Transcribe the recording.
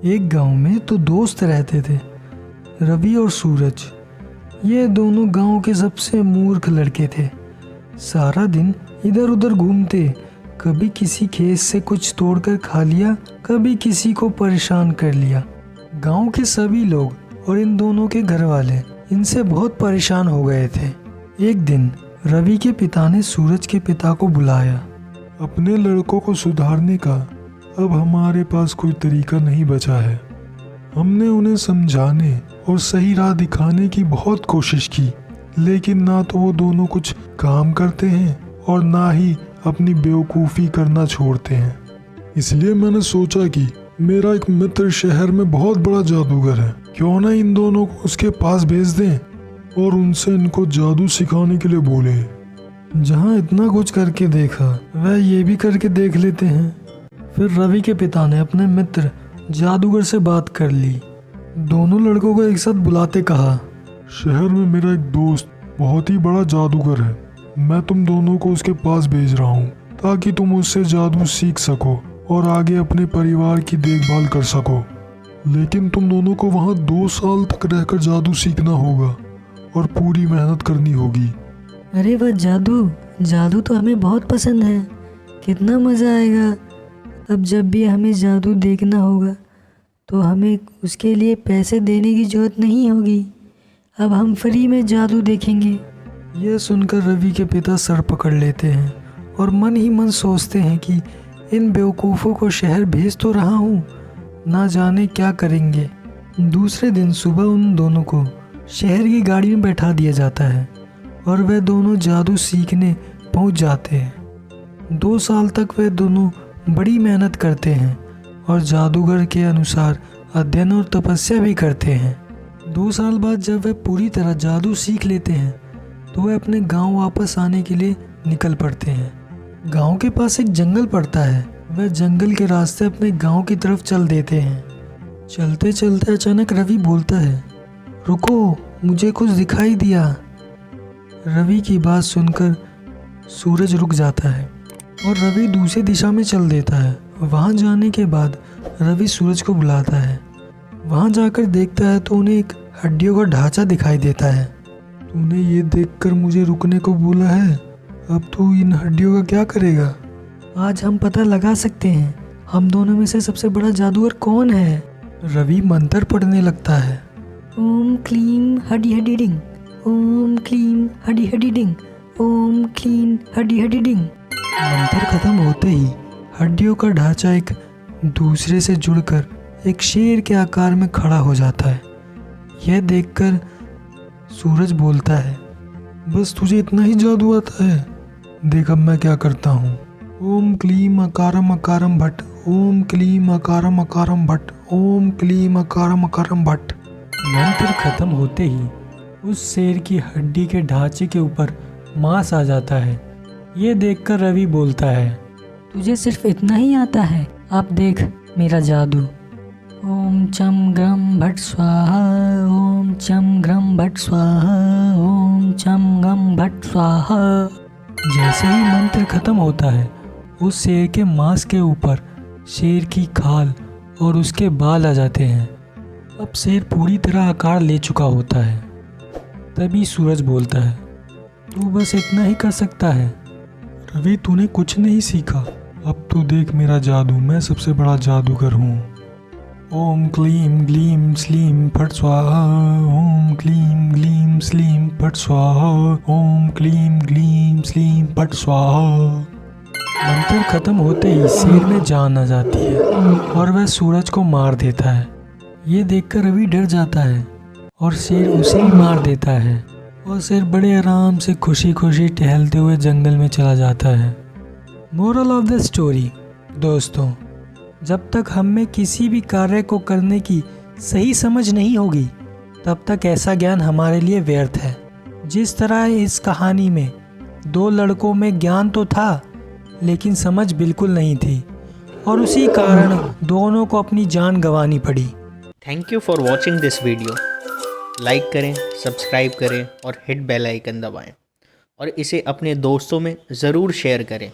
एक गांव में तो दोस्त रहते थे, रवि और सूरज। ये दोनों गांव के सबसे मूर्ख लड़के थे। सारा दिन इधर उधर घूमते, कभी किसी खेत से कुछ तोड़कर खा लिया, कभी किसी को परेशान कर लिया। गांव के सभी लोग और इन दोनों के घर वाले इनसे बहुत परेशान हो गए थे। एक दिन रवि के पिता ने सूरज के पिता को बुलाया। अपने लड़कों को सुधारने का अब हमारे पास कोई तरीका नहीं बचा है। हमने उन्हें समझाने और सही राह दिखाने की बहुत कोशिश की, लेकिन ना तो वो दोनों कुछ काम करते हैं और ना ही अपनी बेवकूफ़ी करना छोड़ते हैं। इसलिए मैंने सोचा कि मेरा एक मित्र शहर में बहुत बड़ा जादूगर है, क्यों ना इन दोनों को उसके पास भेज दें और उनसे इनको जादू सिखाने के लिए बोले। जहाँ इतना कुछ करके देखा, वह ये भी करके देख लेते हैं। फिर रवि के पिता ने अपने मित्र जादूगर से बात कर ली। दोनों लड़कों को एक साथ बुलाते कहा, शहर में मेरा एक दोस्त बहुत ही बड़ा जादूगर है। मैं तुम दोनों को उसके पास भेज रहा हूँ ताकि तुम उससे जादू सीख सको और आगे अपने परिवार की देखभाल कर सको। लेकिन तुम दोनों को वहाँ 2 साल तक रहकर जादू सीखना होगा और पूरी मेहनत करनी होगी। अरे वाह, जादू तो हमें बहुत पसंद है। कितना मज़ा आएगा। अब जब भी हमें जादू देखना होगा तो हमें उसके लिए पैसे देने की ज़रूरत नहीं होगी। अब हम फ्री में जादू देखेंगे। यह सुनकर रवि के पिता सर पकड़ लेते हैं और मन ही मन सोचते हैं कि इन बेवकूफ़ों को शहर भेज तो रहा हूँ, ना जाने क्या करेंगे। दूसरे दिन सुबह उन दोनों को शहर की गाड़ी में बैठा दिया जाता है और वे दोनों जादू सीखने पहुँच जाते हैं। 2 साल तक वे दोनों बड़ी मेहनत करते हैं और जादूगर के अनुसार अध्ययन और तपस्या भी करते हैं। 2 साल बाद जब वे पूरी तरह जादू सीख लेते हैं तो वे अपने गांव वापस आने के लिए निकल पड़ते हैं। गांव के पास एक जंगल पड़ता है। वे जंगल के रास्ते अपने गांव की तरफ चल देते हैं। चलते चलते अचानक रवि बोलता है, रुको, मुझे कुछ दिखाई दिया। रवि की बात सुनकर सूरज रुक जाता है और रवि दूसरी दिशा में चल देता है। वहाँ जाने के बाद रवि सूरज को बुलाता है। वहाँ जाकर देखता है तो उन्हें एक हड्डियों का ढांचा दिखाई देता है। तूने ये देखकर मुझे रुकने को बोला है, अब तू इन हड्डियों का क्या करेगा? आज हम पता लगा सकते हैं हम दोनों में से सबसे बड़ा जादूगर कौन है। रवि मंत्र पढ़ने लगता है। ओम क्लीम हड्डी हड्डी डिंग, ओम क्लीम हड्डी हड्डी डिंग, ओम क्लीम हड्डी हड्डी डिंग। मंत्र खत्म होते ही हड्डियों का ढांचा एक दूसरे से जुड़कर एक शेर के आकार में खड़ा हो जाता है। यह देखकर सूरज बोलता है, बस तुझे इतना ही जादू आता है? देख अब मैं क्या करता हूँ। ओम क्लीम अकारम अकारम भट्ट, ओम क्लीम अकारम अकारम भट्ट, ओम क्लीम अकारम अकारम भट्ट। मंत्र खत्म होते ही उस शेर की हड्डी के ढांचे के ऊपर मांस आ जाता है। ये देखकर रवि बोलता है, तुझे सिर्फ इतना ही आता है? आप देख मेरा जादू। ओम चम ग्रम भट स्वाहा, ओम चम ग्रम भट स्वाहा, ओम चम ग्रम भट स्वाहा। जैसे ही मंत्र खत्म होता है, उस शेर के मांस के ऊपर शेर की खाल और उसके बाल आ जाते हैं। अब शेर पूरी तरह आकार ले चुका होता है। तभी सूरज बोलता है, तू बस इतना ही कर सकता है। रवि, तूने कुछ नहीं सीखा। अब तू देख मेरा जादू, मैं सबसे बड़ा जादूगर हूँ। ओम क्लीम ग्लीम स्लीम फट स्वाहा, ओम क्लीम ग्लीम स्लीम फट स्वाहा, ओम क्लीम ग्लीम स्लीम फट स्वाहा। मंत्र खत्म होते ही शेर में जान आ जाती है और वह सूरज को मार देता है। ये देखकर रवि डर जाता है और शेर उसे ही मार देता है और शेर बड़े आराम से खुशी खुशी टहलते हुए जंगल में चला जाता है। मोरल ऑफ द स्टोरी, दोस्तों, जब तक हम में किसी भी कार्य को करने की सही समझ नहीं होगी, तब तक ऐसा ज्ञान हमारे लिए व्यर्थ है। जिस तरह इस कहानी में 2 लड़कों में ज्ञान तो था, लेकिन समझ बिल्कुल नहीं थी और उसी कारण दोनों को अपनी जान गंवानी पड़ी। Thank you for watching this video. Like करें, सब्सक्राइब करें और हिट बेल आइकन दबाएं और इसे अपने दोस्तों में ज़रूर शेयर करें।